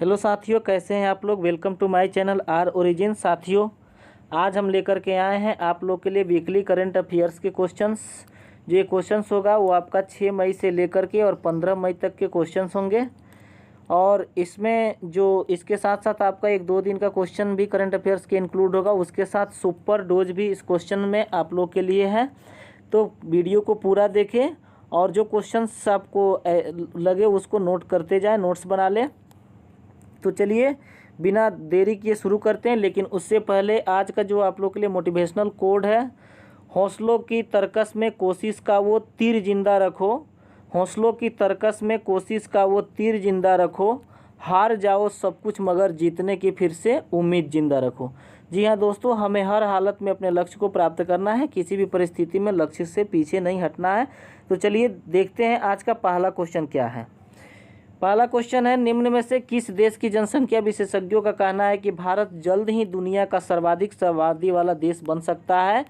Hello साथियों, कैसे हैं आप लोग। Welcome to my channel R origin. साथियों, आज हम लेकर के आए हैं आप लोग के लिए वीकली करंट अफेयर्स के क्वेश्चंस। जो ये क्वेश्चंस होगा वो आपका 6 मई से लेकर के और 15 मई तक के क्वेश्चंस होंगे। और इसमें जो इसके साथ साथ आपका 1-2 दिन का क्वेश्चन भी करंट अफेयर्स के इंक्लूड होगा। उसके साथ सुपर डोज भी इस क्वेश्चन में आप लोग के लिए है। तो वीडियो को पूरा देखें और जो क्वेश्चंस आपको लगे उसको नोट करते जाएं, नोट्स बना लें। तो चलिए बिना देरी किए शुरू करते हैं। लेकिन उससे पहले आज का जो आप लोग के लिए मोटिवेशनल कोड है, हौसलों की तरकस में कोशिश का वो तीर जिंदा रखो। हौसलों की तरकस में कोशिश का वो तीर जिंदा रखो। हार जाओ सब कुछ मगर जीतने की फिर से उम्मीद जिंदा रखो। जी हाँ दोस्तों, हमें हर हालत में अपने लक्ष्य को प्राप्त करना है। किसी भी परिस्थिति में लक्ष्य से पीछे नहीं हटना है। तो चलिए देखते हैं आज का पहला क्वेश्चन क्या है। पहला क्वेश्चन है, निम्न में से किस देश की जनसंख्या विशेषज्ञों का कहना है कि भारत जल्द ही दुनिया का सर्वाधिक आबादी वाला देश बन सकता है।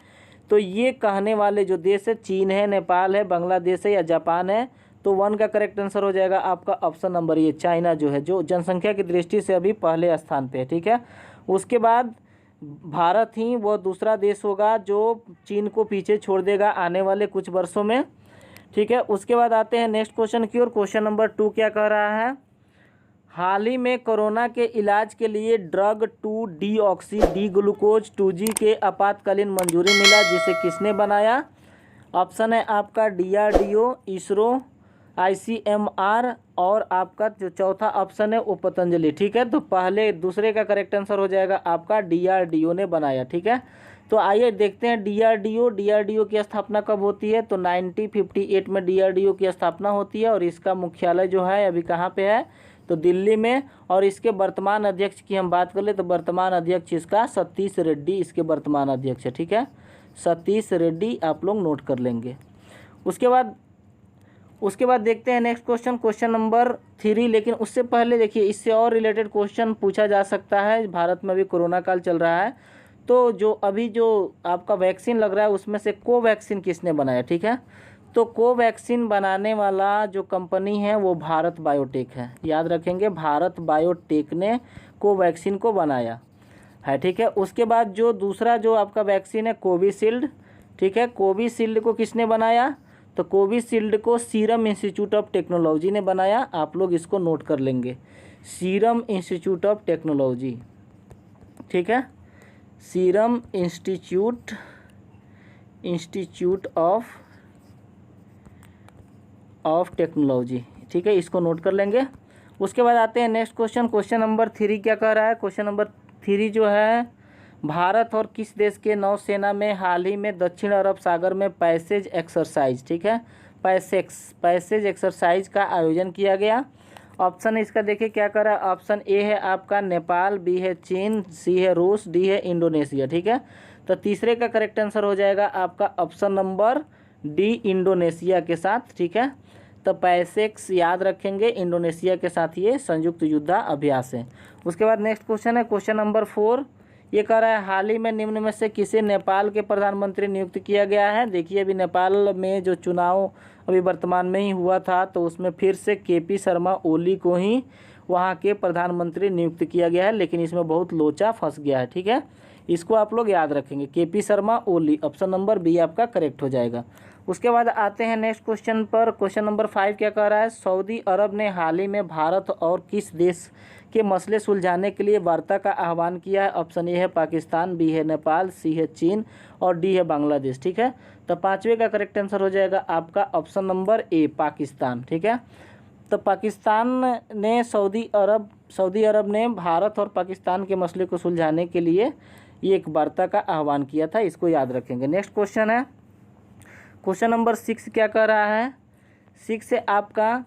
तो ये कहने वाले जो देश है, चीन है, नेपाल है, बांग्लादेश है या जापान है। तो 1 का करेक्ट आंसर हो जाएगा आपका ऑप्शन नंबर ये, चाइना जो है, जो जनसंख्या की दृष्टि से अभी पहले स्थान पे है। ठीक है, उसके बाद भारत ही वो दूसरा देश होगा जो चीन को पीछे छोड़ देगा आने वाले कुछ वर्षों में। ठीक है, उसके बाद आते हैं नेक्स्ट क्वेश्चन की ओर। क्वेश्चन नंबर 2 क्या कह रहा है, हाल ही में कोरोना के इलाज के लिए ड्रग 2-डीऑक्सी डी ग्लूकोज 2G के आपातकालीन मंजूरी मिला, जिसे किसने बनाया। ऑप्शन है आपका DRDO, इसरो, ICMR और आपका जो चौथा ऑप्शन है वो पतंजलि। ठीक है, तो दूसरे का करेक्ट आंसर हो जाएगा आपका DRDO ने बनाया। ठीक है, तो आइए देखते हैं DRDO की स्थापना कब होती है। तो 1958 में DRDO की स्थापना होती है और इसका मुख्यालय जो है अभी कहाँ पे है, तो दिल्ली में। और इसके वर्तमान अध्यक्ष की हम बात कर ले तो वर्तमान अध्यक्ष इसका सतीश रेड्डी इसके वर्तमान अध्यक्ष है। ठीक है, सतीश रेड्डी आप लोग नोट कर लेंगे। उसके बाद देखते हैं नेक्स्ट क्वेश्चन, क्वेश्चन नंबर 3। लेकिन उससे पहले देखिए, इससे और रिलेटेड क्वेश्चन पूछा जा सकता है। भारत में अभी कोरोना काल चल रहा है, तो जो अभी जो आपका वैक्सीन लग रहा है उसमें से कोवैक्सीन किसने बनाया। ठीक है, तो कोवैक्सीन बनाने वाला जो कंपनी है वो भारत बायोटेक है। याद रखेंगे, भारत बायोटेक ने कोवैक्सीन को बनाया है। ठीक है, उसके बाद जो दूसरा जो आपका वैक्सीन है कोविशील्ड। ठीक है, कोविशील्ड को किसने बनाया, तो कोविशील्ड को सीरम इंस्टीट्यूट ऑफ टेक्नोलॉजी ने बनाया। आप लोग इसको नोट कर लेंगे, सीरम इंस्टीट्यूट ऑफ टेक्नोलॉजी। ठीक है, सीरम इंस्टीट्यूट ऑफ टेक्नोलॉजी। ठीक है, इसको नोट कर लेंगे। उसके बाद आते हैं नेक्स्ट क्वेश्चन, क्वेश्चन नंबर 3 क्या कह रहा है। क्वेश्चन नंबर 3 जो है, भारत और किस देश के नौसेना में हाल ही में दक्षिण अरब सागर में पैसेज एक्सरसाइज, ठीक है, पैसेज एक्सरसाइज का आयोजन किया गया। ऑप्शन इसका देखिए क्या कर रहा है। ऑप्शन ए है आपका नेपाल, बी है चीन, सी है रूस, डी है इंडोनेशिया। ठीक है, तो तीसरे का करेक्ट आंसर हो जाएगा आपका ऑप्शन नंबर डी, इंडोनेशिया के साथ। ठीक है, तो पैसेक्स याद रखेंगे, इंडोनेशिया के साथ ये संयुक्त युद्धाभ्यास है। उसके बाद नेक्स्ट क्वेश्चन है क्वेश्चन नंबर 4। ये कह रहा है, हाल ही में निम्न में से किसे नेपाल के प्रधानमंत्री नियुक्त किया गया है। देखिए, अभी नेपाल में जो चुनाव अभी वर्तमान में ही हुआ था, तो उसमें फिर से KP शर्मा ओली को ही वहाँ के प्रधानमंत्री नियुक्त किया गया है। लेकिन इसमें बहुत लोचा फंस गया है। ठीक है, इसको आप लोग याद रखेंगे, KP Sharma Oli. Option number B आपका करेक्ट हो जाएगा। उसके बाद आते हैं नेक्स्ट क्वेश्चन पर। क्वेश्चन नंबर 5 क्या कह रहा है, सऊदी अरब ने हाल ही में भारत और किस देश के मसले सुलझाने के लिए वार्ता का आह्वान किया है। ऑप्शन ए है पाकिस्तान, बी है नेपाल, सी है चीन और डी है बांग्लादेश। ठीक है, तो 5वें का करेक्ट आंसर हो जाएगा आपका ऑप्शन नंबर ए, पाकिस्तान। ठीक है, तो पाकिस्तान ने सऊदी अरब ने भारत और पाकिस्तान के मसले को सुलझाने के लिए ये एक वार्ता का आह्वान किया था। इसको याद रखेंगे। नेक्स्ट क्वेश्चन है क्वेश्चन नंबर 6 क्या कह रहा है। 6 से आपका,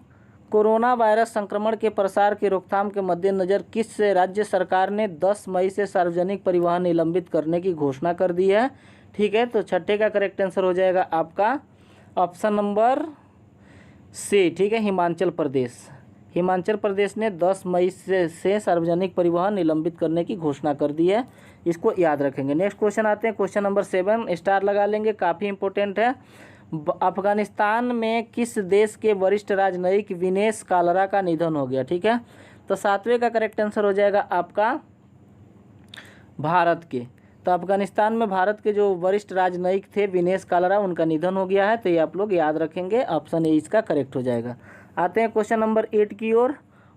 कोरोना वायरस संक्रमण के प्रसार की रोकथाम के मद्देनज़र किस राज्य सरकार ने 10 मई से सार्वजनिक परिवहन निलंबित करने की घोषणा कर दी है। ठीक है, तो 6ठे का करेक्ट आंसर हो जाएगा आपका ऑप्शन नंबर सी। ठीक है, हिमाचल प्रदेश ने 10 मई से सार्वजनिक परिवहन निलंबित करने की घोषणा कर दी है। इसको याद रखेंगे। नेक्स्ट क्वेश्चन आते हैं क्वेश्चन नंबर 7, स्टार लगा लेंगे, काफ़ी इंपॉर्टेंट है। अफगानिस्तान में किस देश के वरिष्ठ राजनयिक विनेश कालरा का निधन हो गया। ठीक है, तो 7वें का करेक्ट आंसर हो जाएगा आपका भारत के। तो अफगानिस्तान में भारत के जो वरिष्ठ राजनयिक थे विनेश कालरा, उनका निधन हो गया है। तो ये आप लोग याद रखेंगे, ऑप्शन ए इसका करेक्ट हो जाएगा। आते हैं क्वेश्चन नंबर 8 की ओर,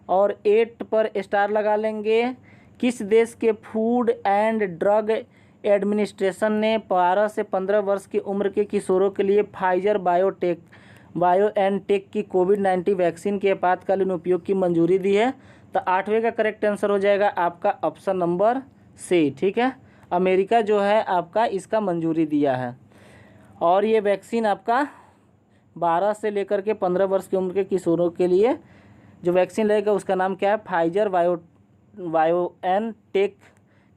और 8 पर स्टार लगा लेंगे। किस देश के फूड एंड ड्रग एडमिनिस्ट्रेशन ने 12 से 15 वर्ष की उम्र के किशोरों के लिए फाइजर बायोएनटेक की कोविड-19 वैक्सीन के आपातकालीन उपयोग की मंजूरी दी है? तो 8वें का करेक्ट आंसर हो जाएगा आपका ऑप्शन नंबर सी। ठीक है, अमेरिका जो है आपका इसका मंजूरी दिया है। और ये वैक्सीन आपका 12 से लेकर के 15 वर्ष की उम्र के किशोरों के लिए जो वैक्सीन लगेगा उसका नाम क्या है? फाइजर बायोएनटेक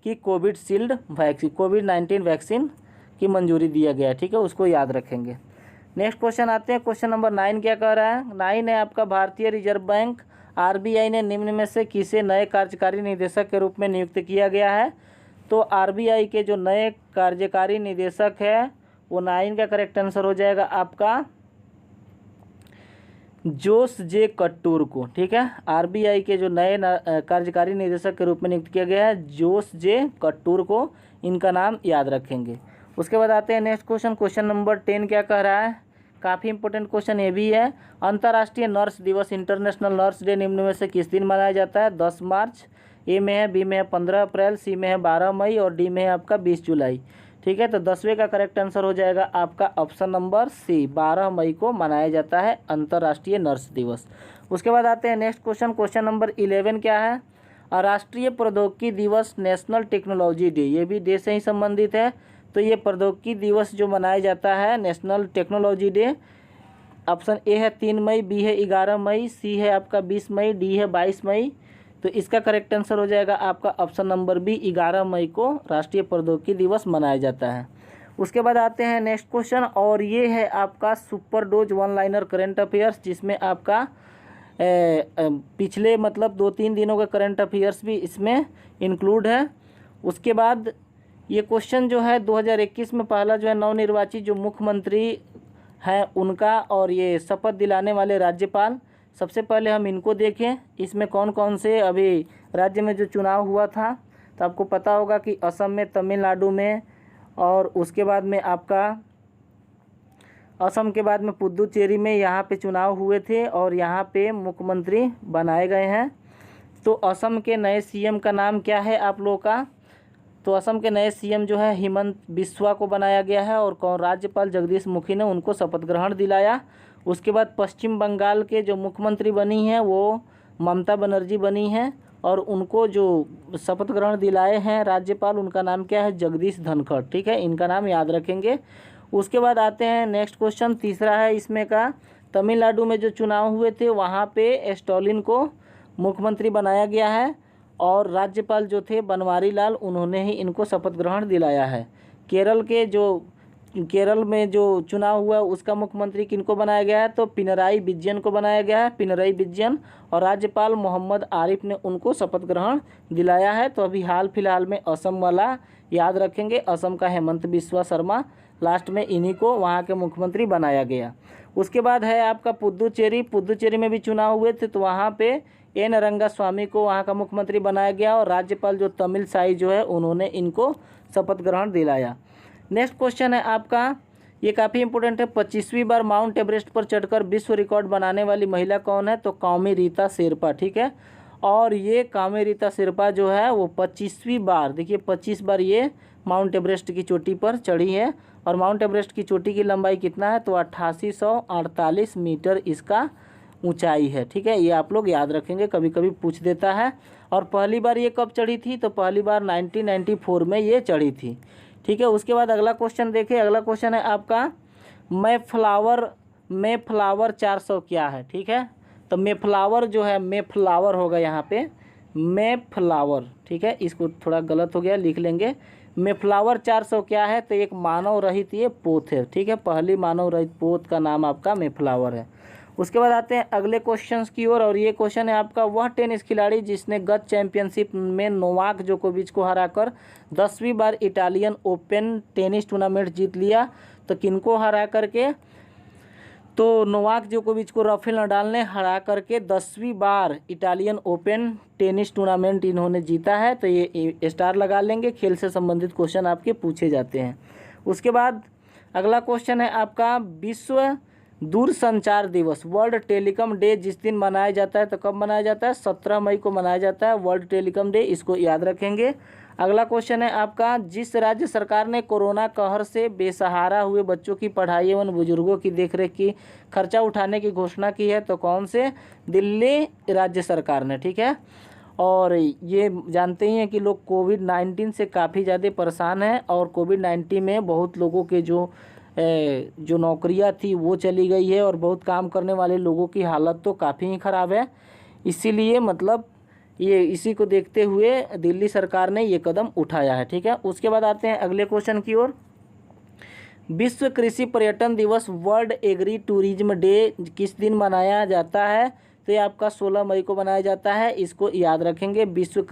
की कोविड-19 वैक्सीन की मंजूरी दिया गया है। ठीक है, उसको याद रखेंगे। नेक्स्ट क्वेश्चन आते हैं, क्वेश्चन नंबर 9 क्या कह रहा है? 9 है आपका, भारतीय रिजर्व बैंक आरबीआई ने निम्न में से किसे नए कार्यकारी निदेशक के रूप में नियुक्त किया गया है? तो आरबीआई के जो नए कार्यकारी निदेशक है वो 9 का करेक्ट आंसर हो जाएगा आपका जोस जे कट्टूर को। ठीक है, आरबीआई के जो नए कार्यकारी निदेशक के रूप में नियुक्त किया गया है जोस जे कट्टूर को, इनका नाम याद रखेंगे। उसके बाद आते हैं नेक्स्ट क्वेश्चन, क्वेश्चन नंबर 10 क्या कह रहा है? काफ़ी इंपॉर्टेंट क्वेश्चन ये भी है। अंतर्राष्ट्रीय नर्स दिवस, इंटरनेशनल नर्स डे निम्न में से किस दिन मनाया जाता है? 10 मार्च, ए में है, बी में है 15 अप्रैल, सी में है 12 मई और डी में है आपका 20 जुलाई। ठीक है, तो 10वें का करेक्ट आंसर हो जाएगा आपका ऑप्शन नंबर सी, 12 मई को मनाया जाता है अंतर्राष्ट्रीय नर्स दिवस। उसके बाद आते हैं नेक्स्ट क्वेश्चन, क्वेश्चन नंबर 11 क्या है? राष्ट्रीय प्रौद्योगिकी दिवस, नेशनल टेक्नोलॉजी डे, ये भी डे से ही संबंधित है। तो ये प्रौद्योगिकी दिवस जो मनाया जाता है national technology day, option A है 3 मई, बी है 11 मई, सी है आपका 20 मई, डी है 22 मई। तो इसका करेक्ट आंसर हो जाएगा आपका ऑप्शन नंबर बी, 11 मई को राष्ट्रीय प्रौद्योगिकी दिवस मनाया जाता है। उसके बाद आते हैं नेक्स्ट क्वेश्चन, और ये है आपका super dose one liner current affairs, जिसमें आपका पिछले मतलब 2-3 दिनों का करंट अफेयर्स भी इसमें इंक्लूड है। उसके बाद ये क्वेश्चन जो है 2021 में पहला जो है नवनिर्वाचित जो मुख्यमंत्री हैं उनका, और ये शपथ दिलाने वाले राज्यपाल, सबसे पहले हम इनको देखें। इसमें कौन कौन से अभी राज्य में जो चुनाव हुआ था, तो आपको पता होगा कि असम में, तमिलनाडु में, और उसके बाद में आपका असम के बाद में पुदुचेरी में यहाँ पे चुनाव हुए थे और यहाँ पे मुख्यमंत्री बनाए गए हैं। तो असम के नए सीएम का नाम क्या है आप लोगों का? तो असम के नए सीएम जो है हिमंत बिस्वा को बनाया गया है, और कौन? राज्यपाल जगदीश मुखी ने उनको शपथ ग्रहण दिलाया। उसके बाद पश्चिम बंगाल के जो मुख्यमंत्री बनी हैं वो ममता बनर्जी बनी हैं, और उनको जो शपथ ग्रहण दिलाए हैं राज्यपाल, उनका नाम क्या है? जगदीश धनखड़। ठीक है, इनका नाम याद रखेंगे। उसके बाद आते हैं नेक्स्ट क्वेश्चन, तीसरा है इसमें का, तमिलनाडु में जो चुनाव हुए थे वहाँ पे स्टैलिन को मुख्यमंत्री बनाया गया है, और राज्यपाल जो थे बनवारी लाल, उन्होंने ही इनको शपथ ग्रहण दिलाया है। केरल में जो चुनाव हुआ उसका मुख्यमंत्री किनको बनाया गया है? तो पिनराई विजयन को बनाया गया है, पिनराई विजयन, और राज्यपाल मोहम्मद आरिफ ने उनको शपथ ग्रहण दिलाया है। तो अभी हाल फिलहाल में असम वाला याद रखेंगे, असम का हेमंत बिस्वा शर्मा, लास्ट में इन्हीं को वहाँ के मुख्यमंत्री बनाया गया। उसके बाद है आपका पुदुचेरी में भी चुनाव हुए थे, तो वहाँ पे एन रंगास्वामी को वहाँ का मुख्यमंत्री बनाया गया, और राज्यपाल जो तमिल साई जो है उन्होंने इनको शपथ ग्रहण दिलाया। नेक्स्ट क्वेश्चन है आपका, ये काफ़ी इंपॉर्टेंट है, 25वीं बार माउंट एवरेस्ट पर चढ़कर विश्व रिकॉर्ड बनाने वाली महिला कौन है? तो कामी रीता शेरपा। ठीक है, और ये कामी रीता शेरपा जो है वो 25वीं बार, देखिए 25 बार ये माउंट एवरेस्ट की चोटी पर चढ़ी है, और माउंट एवरेस्ट की चोटी की लंबाई कितना है? तो 8848 मीटर इसका ऊंचाई है। ठीक है, ये आप लोग याद रखेंगे, कभी कभी पूछ देता है। और पहली बार ये कब चढ़ी थी? तो पहली बार 1994 में ये चढ़ी थी। ठीक है, उसके बाद अगला क्वेश्चन देखिए, अगला क्वेश्चन है आपका, मेफ्लावर 400 क्या है? ठीक है, तो मेफ्लावर जो है, मेफ्लावर होगा यहाँ पे, मेफ्लावर। ठीक है, इसको थोड़ा गलत हो गया, लिख लेंगे। मेफ्लावर 400 क्या है? तो एक मानव रहित ये पोत है। ठीक है, पहली मानव रहित पोत का नाम आपका मेफ्लावर है। उसके बाद आते हैं अगले क्वेश्चंस की ओर, और ये क्वेश्चन है आपका, वह टेनिस खिलाड़ी जिसने गत चैंपियनशिप में नोवाक जोकोविच को हराकर 10वीं बार इटालियन ओपन टेनिस टूर्नामेंट जीत लिया, तो किनको हरा करके? तो नोवाक जोकोविच को राफेल नडाल ने हरा करके 10वीं बार इटालियन ओपन टेनिस टूर्नामेंट इन्होंने जीता है। तो ये स्टार लगा लेंगे, खेल से संबंधित क्वेश्चन आपके पूछे जाते हैं। उसके बाद अगला क्वेश्चन है आपका विश्व दूरसंचार दिवस, वर्ल्ड टेलीकॉम डे जिस दिन मनाया जाता है, तो कब मनाया जाता है? 17 मई को मनाया जाता है वर्ल्ड टेलीकॉम डे, इसको याद रखेंगे। अगला क्वेश्चन है आपका जिस राज्य सरकार ने कोरोना कहर से बेसहारा हुए बच्चों की पढ़ाई एवं बुजुर्गों की देखरेख की खर्चा उठाने की घोषणा की है, तो कौन से? दिल्ली राज्य सरकार ने, ठीक है। और ये जानते ही हैं कि लोग कोविड-19 से काफ़ी ज़्यादा परेशान हैं और कोविड-19 में बहुत लोगों के जो नौकरियां थी वो चली गई है और बहुत काम करने वाले लोगों की हालत तो काफ़ी ही ख़राब है। इसीलिए मतलब ये इसी को देखते हुए दिल्ली सरकार ने ये कदम उठाया है, ठीक है। उसके बाद आते हैं अगले क्वेश्चन की ओर। विश्व कृषि पर्यटन दिवस, वर्ल्ड एग्री टूरिज्म डे किस दिन मनाया जाता है? तो ये आपका 16 मई को मनाया जाता है, इसको याद रखेंगे, विश्व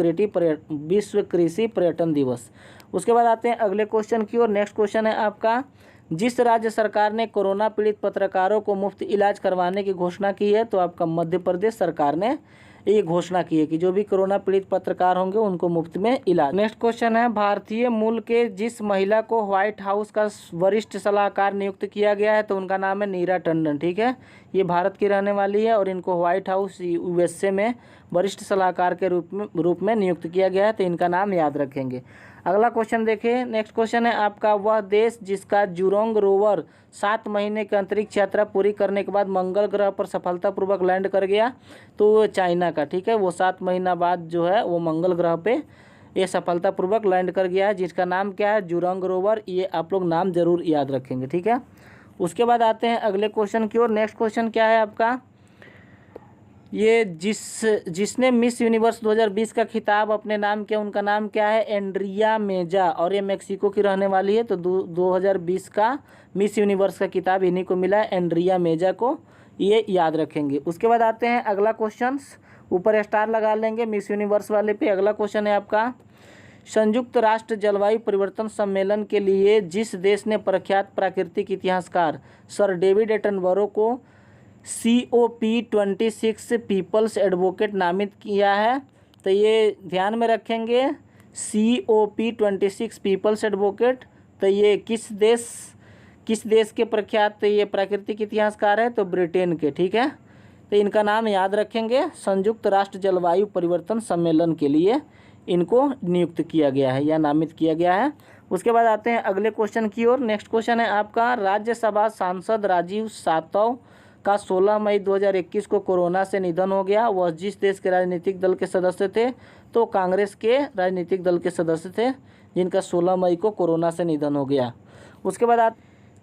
कृषि पर्यटन दिवस। उसके बाद आते हैं अगले क्वेश्चन की ओर। नेक्स्ट क्वेश्चन है आपका जिस राज्य सरकार ने कोरोना पीड़ित पत्रकारों को मुफ्त इलाज करवाने की घोषणा की है, तो आपका मध्य प्रदेश सरकार ने ये घोषणा की है कि जो भी कोरोना पीड़ित पत्रकार होंगे उनको मुफ्त में इलाज। नेक्स्ट क्वेश्चन है भारतीय मूल के जिस महिला को व्हाइट हाउस का वरिष्ठ सलाहकार नियुक्त किया गया है, तो उनका नाम है नीरा टंडन, ठीक है। ये भारत की रहने वाली है और इनको व्हाइट हाउस यूएसए में वरिष्ठ सलाहकार के रूप में नियुक्त किया गया है, तो इनका नाम याद रखेंगे। अगला क्वेश्चन देखिए। नेक्स्ट क्वेश्चन है आपका वह देश जिसका जुरोंग रोवर 7 महीने की अंतरिक्ष यात्रा पूरी करने के बाद मंगल ग्रह पर सफलतापूर्वक लैंड कर गया, तो वो चाइना का, ठीक है। वो 7 महीना बाद जो है वो मंगल ग्रह पे ये सफलतापूर्वक लैंड कर गया है, जिसका नाम क्या है? Zhurong rover. ये आप लोग नाम जरूर याद रखेंगे, ठीक है। उसके बाद आते हैं अगले क्वेश्चन की ओर। नेक्स्ट क्वेश्चन क्या है आपका? ये जिसने मिस यूनिवर्स 2020 का खिताब अपने नाम किया, उनका नाम क्या है? एंड्रिया मेजा, और ये मेक्सिको की रहने वाली है। तो 2020 का मिस यूनिवर्स का खिताब इन्हीं को मिला है, एंड्रिया मेजा को, ये याद रखेंगे। उसके बाद आते हैं अगला क्वेश्चन, ऊपर स्टार लगा लेंगे मिस यूनिवर्स वाले पे। अगला क्वेश्चन है आपका संयुक्त राष्ट्र जलवायु परिवर्तन सम्मेलन के लिए जिस देश ने प्रख्यात प्राकृतिक इतिहासकार सर डेविड एटनबरो को COP26 पीपल्स एडवोकेट नामित किया है, तो ये ध्यान में रखेंगे, COP26 पीपल्स एडवोकेट। तो ये किस देश के प्रख्यात ये प्राकृतिक इतिहासकार है? तो ब्रिटेन के, ठीक है। तो इनका नाम याद रखेंगे, संयुक्त राष्ट्र जलवायु परिवर्तन सम्मेलन के लिए इनको नियुक्त किया गया है या नामित किया गया है। उसके बाद आते हैं अगले क्वेश्चन की ओर। नेक्स्ट क्वेश्चन है आपका राज्यसभा सांसद राजीव सातव का 16 मई 2021 को कोरोना से निधन हो गया। वह जिस देश के राजनीतिक दल के सदस्य थे, तो कांग्रेस के राजनीतिक दल के सदस्य थे, जिनका 16 मई को कोरोना से निधन हो गया। उसके बाद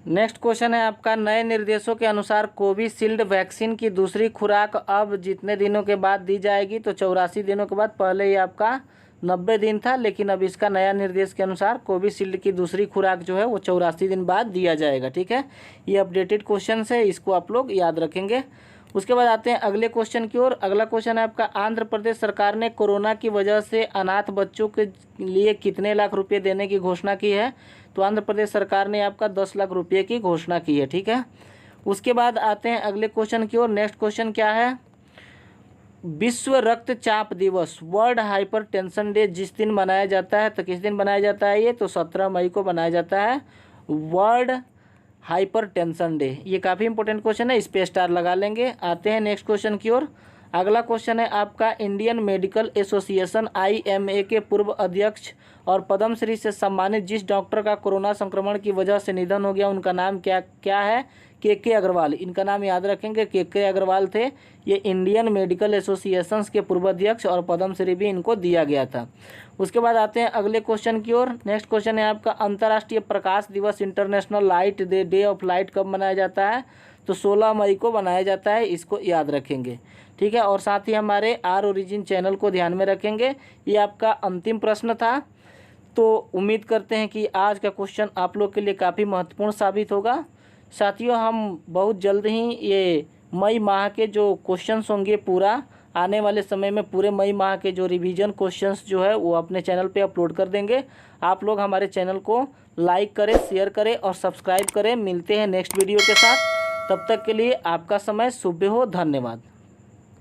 नेक्स्ट क्वेश्चन है आपका नए निर्देशों के अनुसार कोविशील्ड वैक्सीन की दूसरी खुराक अब जितने दिनों के बाद दी जाएगी? तो 84 दिनों के बाद। पहले ये आपका 90 दिन था, लेकिन अब इसका नया निर्देश के अनुसार कोविशील्ड की दूसरी खुराक जो है वो 84 दिन बाद दिया जाएगा, ठीक है। ये अपडेटेड क्वेश्चन है, इसको आप लोग याद रखेंगे। उसके बाद आते हैं अगले क्वेश्चन की ओर। अगला क्वेश्चन है आपका आंध्र प्रदेश सरकार ने कोरोना की वजह से अनाथ बच्चों के लिए कितने लाख रुपये देने की घोषणा की है? तो आंध्र प्रदेश सरकार ने आपका 10 लाख रुपये की घोषणा की है, ठीक है। उसके बाद आते हैं अगले क्वेश्चन की ओर। नेक्स्ट क्वेश्चन क्या है? विश्व रक्तचाप दिवस, वर्ल्ड हाइपरटेंशन डे जिस दिन मनाया जाता है, तो किस दिन मनाया जाता है ये? तो 17 मई को मनाया जाता है वर्ल्ड हाइपरटेंशन डे। ये काफ़ी इंपॉर्टेंट क्वेश्चन है, इस पे स्टार लगा लेंगे। आते हैं नेक्स्ट क्वेश्चन की ओर। अगला क्वेश्चन है आपका इंडियन मेडिकल एसोसिएशन IMA के पूर्व अध्यक्ष और पद्मश्री से सम्मानित जिस डॉक्टर का कोरोना संक्रमण की वजह से निधन हो गया, उनका नाम क्या है? KK अग्रवाल। इनका नाम याद रखेंगे, KK अग्रवाल थे। ये इंडियन मेडिकल एसोसिएशन के पूर्व अध्यक्ष और पद्मश्री भी इनको दिया गया था। उसके बाद आते हैं अगले क्वेश्चन की ओर। नेक्स्ट क्वेश्चन है आपका अंतर्राष्ट्रीय प्रकाश दिवस, international light day of light कब मनाया जाता है? तो 16 मई को मनाया जाता है, इसको याद रखेंगे, ठीक है। और साथ ही हमारे आर ओरिजिन चैनल को ध्यान में रखेंगे। ये आपका अंतिम प्रश्न था, तो उम्मीद करते हैं कि आज का क्वेश्चन आप लोग के लिए काफ़ी महत्वपूर्ण साबित होगा। साथियों, हम बहुत जल्द ही ये मई माह के जो क्वेश्चंस होंगे पूरा आने वाले समय में पूरे मई माह के जो रिवीजन क्वेश्चंस जो है वो अपने चैनल पे अपलोड कर देंगे। आप लोग हमारे चैनल को लाइक करें, शेयर करें और सब्सक्राइब करें। मिलते हैं नेक्स्ट वीडियो के साथ, तब तक के लिए आपका समय शुभ हो। धन्यवाद।